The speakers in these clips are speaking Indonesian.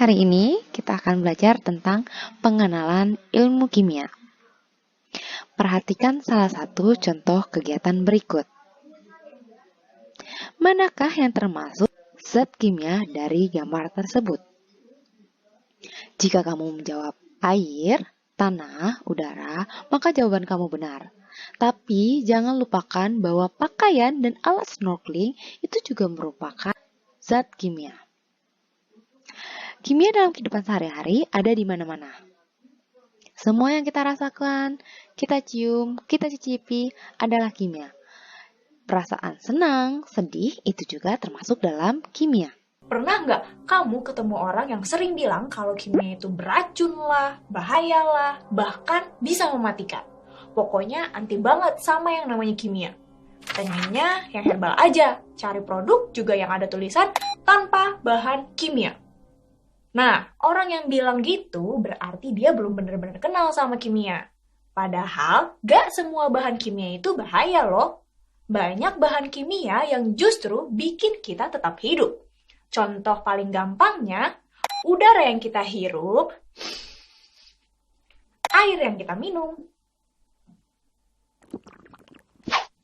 Hari ini kita akan belajar tentang pengenalan ilmu kimia. Perhatikan salah satu contoh kegiatan berikut. Manakah yang termasuk zat kimia dari gambar tersebut? Jika kamu menjawab air, tanah, udara, maka jawaban kamu benar. Tapi jangan lupakan bahwa pakaian dan alat snorkeling itu juga merupakan zat kimia. Kimia dalam kehidupan sehari-hari ada di mana-mana. Semua yang kita rasakan, kita cium, kita cicipi adalah kimia. Perasaan senang, sedih itu juga termasuk dalam kimia. Pernah nggak kamu ketemu orang yang sering bilang kalau kimia itu beracun lah, bahaya lah, bahkan bisa mematikan? Pokoknya anti banget sama yang namanya kimia. Pengennya yang herbal aja, cari produk juga yang ada tulisan tanpa bahan kimia. Nah, orang yang bilang gitu berarti dia belum benar-benar kenal sama kimia. Padahal, gak semua bahan kimia itu bahaya loh. Banyak bahan kimia yang justru bikin kita tetap hidup. Contoh paling gampangnya, udara yang kita hirup, air yang kita minum.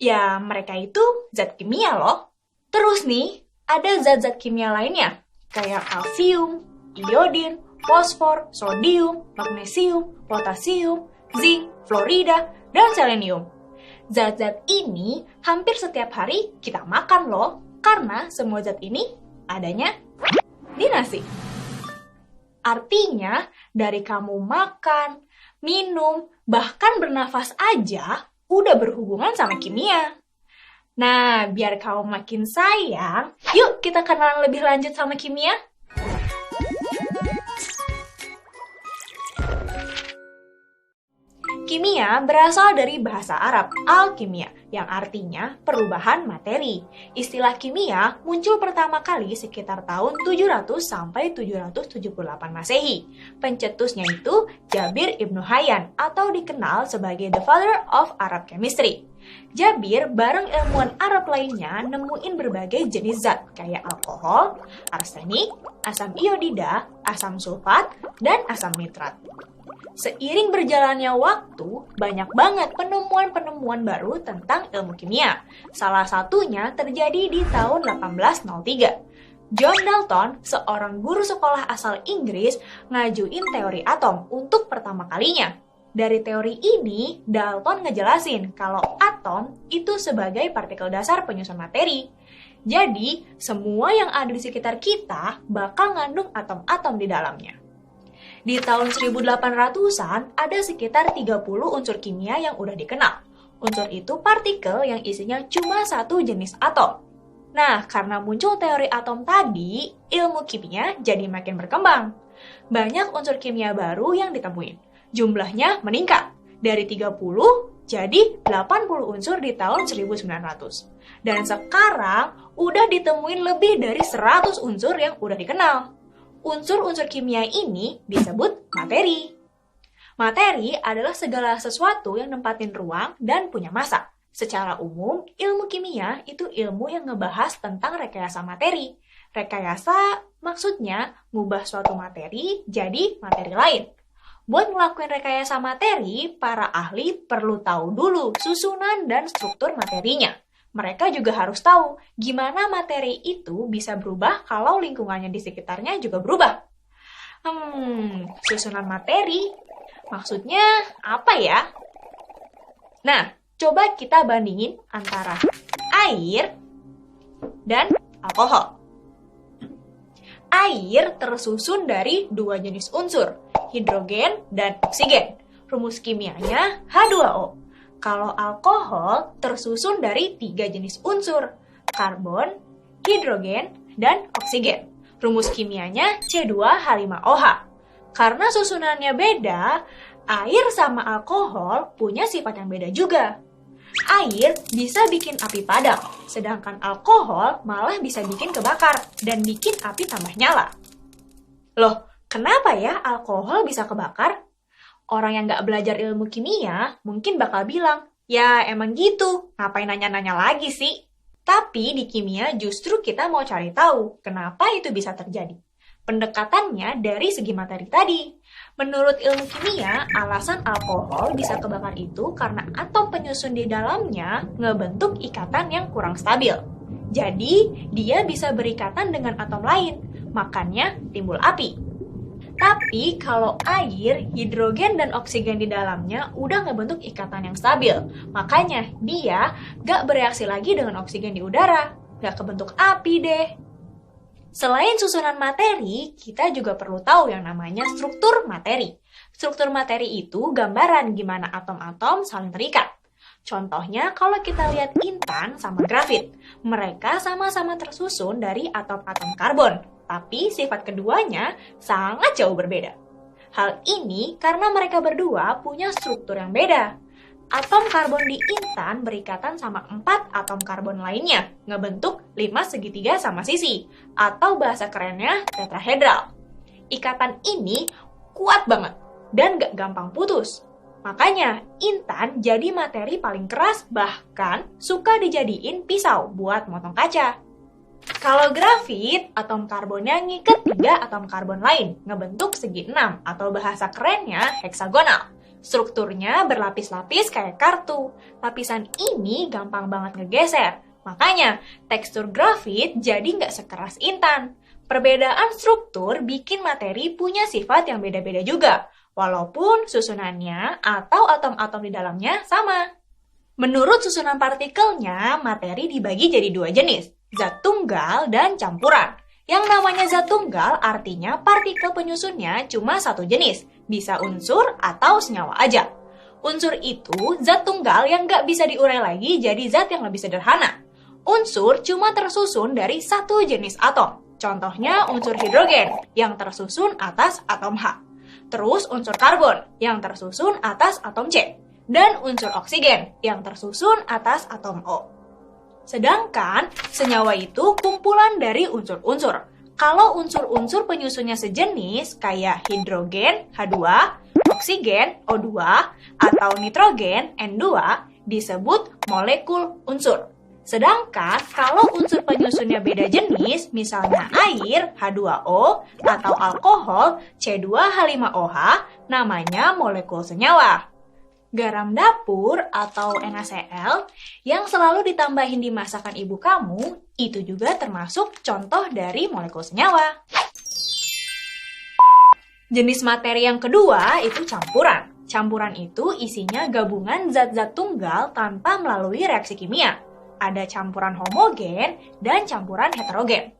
Ya, mereka itu zat kimia loh. Terus nih, ada zat-zat kimia lainnya, kayak kalsium, iodin, fosfor, sodium, magnesium, potasium, zinc, fluorida, dan selenium. Zat-zat ini hampir setiap hari kita makan loh, karena semua zat ini adanya di nasi. Artinya, dari kamu makan, minum, bahkan bernafas aja, udah berhubungan sama kimia. Nah, biar kamu makin sayang, yuk kita kenalan lebih lanjut sama kimia. Kimia berasal dari bahasa Arab al-kimia, yang artinya perubahan materi. Istilah kimia muncul pertama kali sekitar tahun 700 sampai 778 Masehi. Pencetusnya itu Jabir ibnu Hayyan atau dikenal sebagai the father of Arab chemistry. Jabir bareng ilmuwan Arab lainnya nemuin berbagai jenis zat kayak alkohol, arsenik, asam iodida, asam sulfat, dan asam nitrat. Seiring berjalannya waktu, banyak banget penemuan-penemuan baru tentang ilmu kimia. Salah satunya terjadi di tahun 1803. John Dalton, seorang guru sekolah asal Inggris, ngajuin teori atom untuk pertama kalinya. Dari teori ini, Dalton ngejelasin kalau atom itu sebagai partikel dasar penyusun materi. Jadi, semua yang ada di sekitar kita bakal ngandung atom-atom di dalamnya. Di tahun 1800-an, ada sekitar 30 unsur kimia yang udah dikenal. Unsur itu partikel yang isinya cuma satu jenis atom. Nah, karena muncul teori atom tadi, ilmu kimia jadi makin berkembang. Banyak unsur kimia baru yang ditemuin. Jumlahnya meningkat. Dari 30 jadi 80 unsur di tahun 1900. Dan sekarang udah ditemuin lebih dari 100 unsur yang udah dikenal. Unsur-unsur kimia ini disebut materi. Materi adalah segala sesuatu yang nempatin ruang dan punya massa. Secara umum, ilmu kimia itu ilmu yang ngebahas tentang rekayasa materi. Rekayasa maksudnya ngubah suatu materi jadi materi lain. Buat ngelakuin rekayasa materi, para ahli perlu tahu dulu susunan dan struktur materinya. Mereka juga harus tahu gimana materi itu bisa berubah kalau lingkungannya di sekitarnya juga berubah. Susunan materi, maksudnya apa ya? Nah, coba kita bandingin antara air dan alkohol. Air tersusun dari dua jenis unsur, hidrogen dan oksigen. Rumus kimianya H2O. Kalau alkohol tersusun dari 3 jenis unsur, karbon, hidrogen, dan oksigen. Rumus kimianya C2H5OH. Karena susunannya beda, air sama alkohol punya sifat yang beda juga. Air bisa bikin api padam, sedangkan alkohol malah bisa bikin kebakar dan bikin api tambah nyala. Loh, kenapa ya alkohol bisa kebakar? Orang yang nggak belajar ilmu kimia mungkin bakal bilang, ya emang gitu, ngapain nanya-nanya lagi sih? Tapi di kimia justru kita mau cari tahu kenapa itu bisa terjadi. Pendekatannya dari segi materi tadi. Menurut ilmu kimia, alasan alkohol bisa kebakar itu karena atom penyusun di dalamnya ngebentuk ikatan yang kurang stabil. Jadi, dia bisa berikatan dengan atom lain, makanya timbul api. Tapi kalau air, hidrogen dan oksigen di dalamnya udah ngebentuk ikatan yang stabil, makanya dia gak bereaksi lagi dengan oksigen di udara, gak kebentuk api deh. Selain susunan materi, kita juga perlu tahu yang namanya struktur materi. Struktur materi itu gambaran gimana atom-atom saling terikat. Contohnya kalau kita lihat intan sama grafit, mereka sama-sama tersusun dari atom-atom karbon, tapi sifat keduanya sangat jauh berbeda. Hal ini karena mereka berdua punya struktur yang beda. Atom karbon di intan berikatan sama 4 atom karbon lainnya, ngebentuk 5 segitiga sama sisi, atau bahasa kerennya tetrahedral. Ikatan ini kuat banget dan gak gampang putus. Makanya, intan jadi materi paling keras, bahkan suka dijadiin pisau buat motong kaca. Kalau grafit, atom karbonnya ngikat 3 atom karbon lain, ngebentuk segi 6, atau bahasa kerennya heksagonal. Strukturnya berlapis-lapis kayak kartu. Lapisan ini gampang banget ngegeser. Makanya, tekstur grafit jadi nggak sekeras intan. Perbedaan struktur bikin materi punya sifat yang beda-beda juga, walaupun susunannya atau atom-atom di dalamnya sama. Menurut susunan partikelnya, materi dibagi jadi 2 jenis, zat tunggal dan campuran. Yang namanya zat tunggal artinya partikel penyusunnya cuma satu jenis, bisa unsur atau senyawa aja. Unsur itu zat tunggal yang nggak bisa diurai lagi jadi zat yang lebih sederhana. Unsur cuma tersusun dari satu jenis atom. Contohnya unsur hidrogen yang tersusun atas atom H. Terus unsur karbon yang tersusun atas atom C. Dan unsur oksigen yang tersusun atas atom O. Sedangkan senyawa itu kumpulan dari unsur-unsur. Kalau unsur-unsur penyusunnya sejenis kayak hidrogen H2, oksigen O2, atau nitrogen N2 disebut molekul unsur. Sedangkan kalau unsur penyusunnya beda jenis, misalnya air H2O atau alkohol C2H5OH, namanya molekul senyawa. Garam dapur atau NaCl yang selalu ditambahin di masakan ibu kamu, itu juga termasuk contoh dari molekul senyawa. Jenis materi yang kedua itu campuran. Campuran itu isinya gabungan zat-zat tunggal tanpa melalui reaksi kimia. Ada campuran homogen dan campuran heterogen.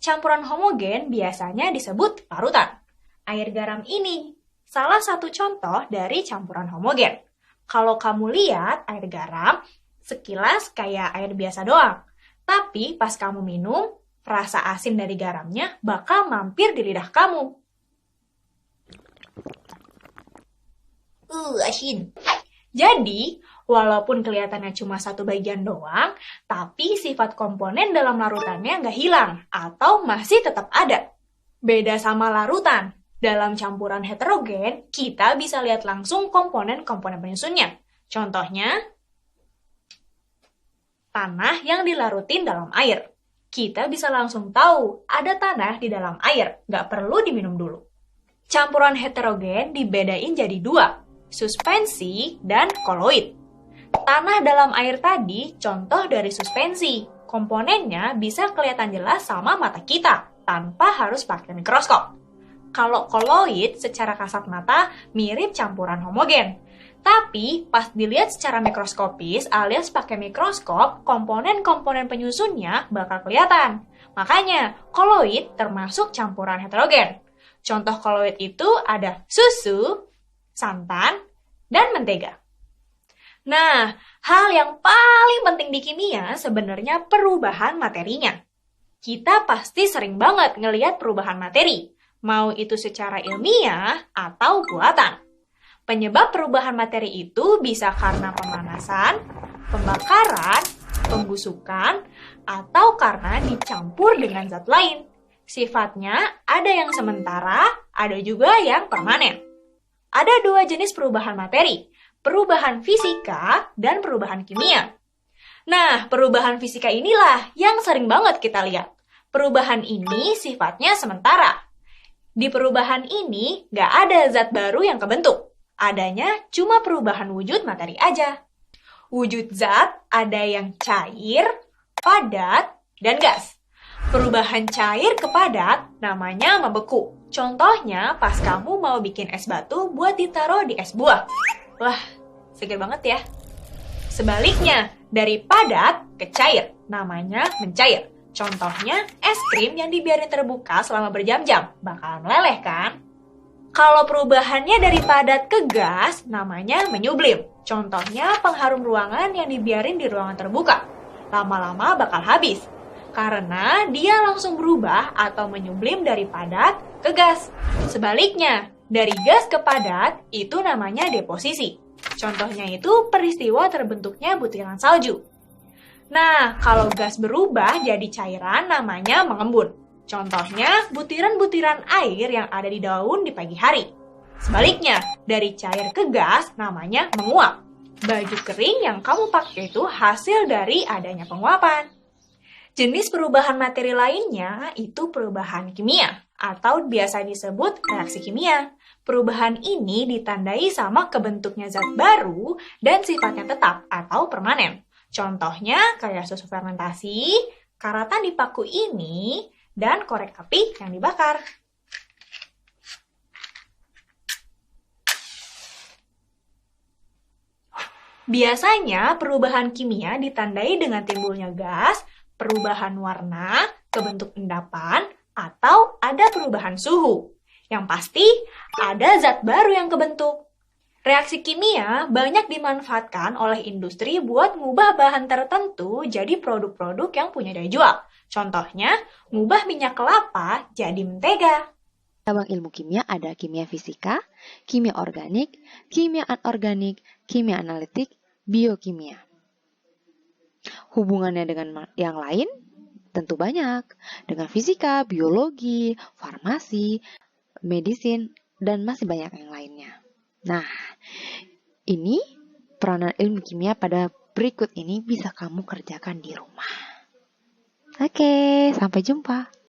Campuran homogen biasanya disebut larutan. Air garam ini salah satu contoh dari campuran homogen. Kalau kamu lihat air garam, sekilas kayak air biasa doang. Tapi pas kamu minum, rasa asin dari garamnya bakal mampir di lidah kamu. Asin. Jadi, walaupun kelihatannya cuma satu bagian doang, tapi sifat komponen dalam larutannya nggak hilang atau masih tetap ada. Beda sama larutan. Dalam campuran heterogen, kita bisa lihat langsung komponen-komponen penyusunnya. Contohnya, tanah yang dilarutin dalam air. Kita bisa langsung tahu ada tanah di dalam air, nggak perlu diminum dulu. Campuran heterogen dibedain jadi 2, suspensi dan koloid. Tanah dalam air tadi contoh dari suspensi. Komponennya bisa kelihatan jelas sama mata kita, tanpa harus pakai mikroskop. Kalau koloid secara kasat mata mirip campuran homogen. Tapi pas dilihat secara mikroskopis alias pakai mikroskop, komponen-komponen penyusunnya bakal kelihatan. Makanya, koloid termasuk campuran heterogen. Contoh koloid itu ada susu, santan, dan mentega. Nah, hal yang paling penting di kimia sebenarnya perubahan materinya. Kita pasti sering banget ngelihat perubahan materi. Mau itu secara ilmiah atau buatan. Penyebab perubahan materi itu bisa karena pemanasan, pembakaran, pembusukan, atau karena dicampur dengan zat lain. Sifatnya ada yang sementara, ada juga yang permanen. Ada 2 jenis perubahan materi, perubahan fisika dan perubahan kimia. Nah, perubahan fisika inilah yang sering banget kita lihat. Perubahan ini sifatnya sementara. Di perubahan ini, nggak ada zat baru yang kebentuk. Adanya cuma perubahan wujud materi aja. Wujud zat ada yang cair, padat, dan gas. Perubahan cair ke padat namanya membeku. Contohnya pas kamu mau bikin es batu buat ditaruh di es buah. Wah, seger banget ya. Sebaliknya, dari padat ke cair namanya mencair. Contohnya es krim yang dibiarin terbuka selama berjam-jam. Bakal meleleh kan? Kalau perubahannya dari padat ke gas namanya menyublim. Contohnya pengharum ruangan yang dibiarin di ruangan terbuka. Lama-lama bakal habis. Karena dia langsung berubah atau menyublim dari padat ke gas. Sebaliknya, dari gas ke padat itu namanya deposisi. Contohnya itu peristiwa terbentuknya butiran salju. Nah, kalau gas berubah jadi cairan namanya mengembun. Contohnya butiran-butiran air yang ada di daun di pagi hari. Sebaliknya, dari cair ke gas namanya menguap. Baju kering yang kamu pakai itu hasil dari adanya penguapan. Jenis perubahan materi lainnya itu perubahan kimia atau biasa disebut reaksi kimia. Perubahan ini ditandai sama kebentuknya zat baru dan sifatnya tetap atau permanen. Contohnya kayak susu fermentasi, karatan di paku ini, dan korek api yang dibakar. Biasanya perubahan kimia ditandai dengan timbulnya gas, perubahan warna, kebentuk endapan, atau ada perubahan suhu. Yang pasti, ada zat baru yang kebentuk. Reaksi kimia banyak dimanfaatkan oleh industri buat ngubah bahan tertentu jadi produk-produk yang punya daya jual. Contohnya, ngubah minyak kelapa jadi mentega. Cabang ilmu kimia ada kimia fisika, kimia organik, kimia anorganik, kimia analitik, biokimia. Hubungannya dengan yang lain tentu banyak, dengan fisika, biologi, farmasi, medisin, dan masih banyak yang lainnya. Nah, ini peranan ilmu kimia pada berikut ini bisa kamu kerjakan di rumah. Oke, sampai jumpa.